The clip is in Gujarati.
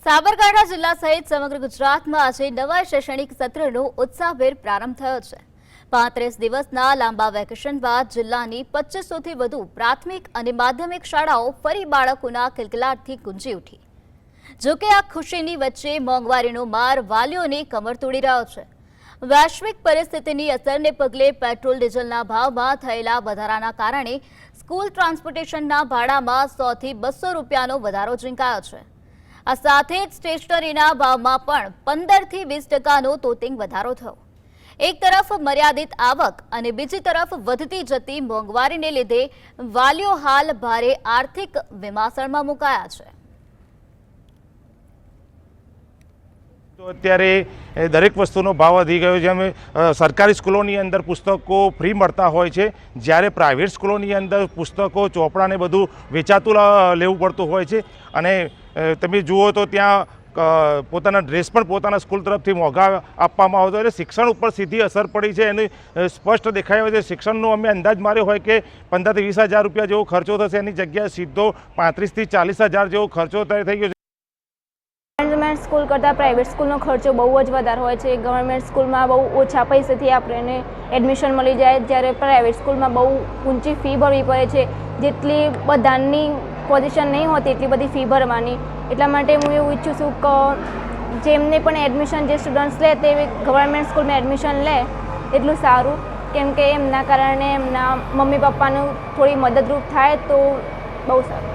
સાબરકાંઠા જિલ્લા સહિત સમગ્ર ગુજરાતમાં આજે નવા શૈક્ષણિક સત્રનો ઉત્સાહભેર પ્રારંભ થયો છે। 35 દિવસના લાંબા વેકેશન બાદ જિલ્લાની 2500થી વધુ પ્રાથમિક અને માધ્યમિક શાળાઓ ફરી બાળકોના કિલકિલાટથી ગુંજી ઉઠી। જોકે આ ખુશીની વચ્ચે મોંઘવારીનો માર વાલીઓની કમર તોડી રહ્યો છે। વૈશ્વિક પરિસ્થિતિની અસરને પગલે પેટ્રોલ ડીઝલના ભાવમાં થયેલા વધારાના કારણે સ્કૂલ ટ્રાન્સપોર્ટેશનના ભાડામાં 100 થી 200 રૂપિયાનો વધારો ઝીંકાયો છે। આ સાથે જ સ્ટેશનરીના ભાવમાં પણ 15 થી 20% તોતિંગ વધારો થયો। એક તરફ મર્યાદિત આવક અને બીજી તરફ વધતી જતી મોંઘવારીને લીધે વાલીઓ હાલ ભારે આર્થિક વિમાસણમાં મુકાયા છે। અત્યારે દરેક વસ્તુનો ભાવ વધી ગયો છે। જેમ સરકારી સ્કૂલોની અંદર પુસ્તકો ફ્રી મળતા હોય છે, જ્યારે પ્રાઇવેટ સ્કૂલોની અંદર પુસ્તકો ચોપડાને બધું વેચાતું લેવું પડતું હોય છે। અને તમે જુઓ તો ત્યાં પોતાના ડ્રેસ પણ પોતાના સ્કૂલ તરફથી મોંઘા આપવામાં આવતો, એટલે શિક્ષણ ઉપર સીધી અસર પડી છે। એની સ્પષ્ટ દેખાય છે। શિક્ષણનો અમે અંદાજ માર્યો હોય કે 15 થી 20 હજાર રૂપિયા જેવો ખર્ચો થશે, એની જગ્યાએ સીધો 35 થી 40 હજાર જેવો ખર્ચો થઈ ગયો છે। ગવર્મેન્ટ સ્કૂલ કરતાં પ્રાઇવેટ સ્કૂલનો ખર્ચો બહુ જ વધારે હોય છે। ગવર્મેન્ટ સ્કૂલમાં બહુ ઓછા પૈસાથી આપણને એડમિશન મળી જાય, જ્યારે પ્રાઇવેટ સ્કૂલમાં બહુ ઊંચી ફી ભરવી પડે છે। જેટલી બધાની પોઝિશન નહીં હોતી એટલી બધી ફી ભરવાની। એટલા માટે હું એવું ઈચ્છું છું કે જેમને પણ એડમિશન જે સ્ટુડન્ટ્સ લે તે ગવર્મેન્ટ સ્કૂલમાં એડમિશન લે એટલું સારું, કેમ કે એમના કારણે એમના મમ્મી પપ્પાનું થોડી મદદરૂપ થાય તો બહુ સારું।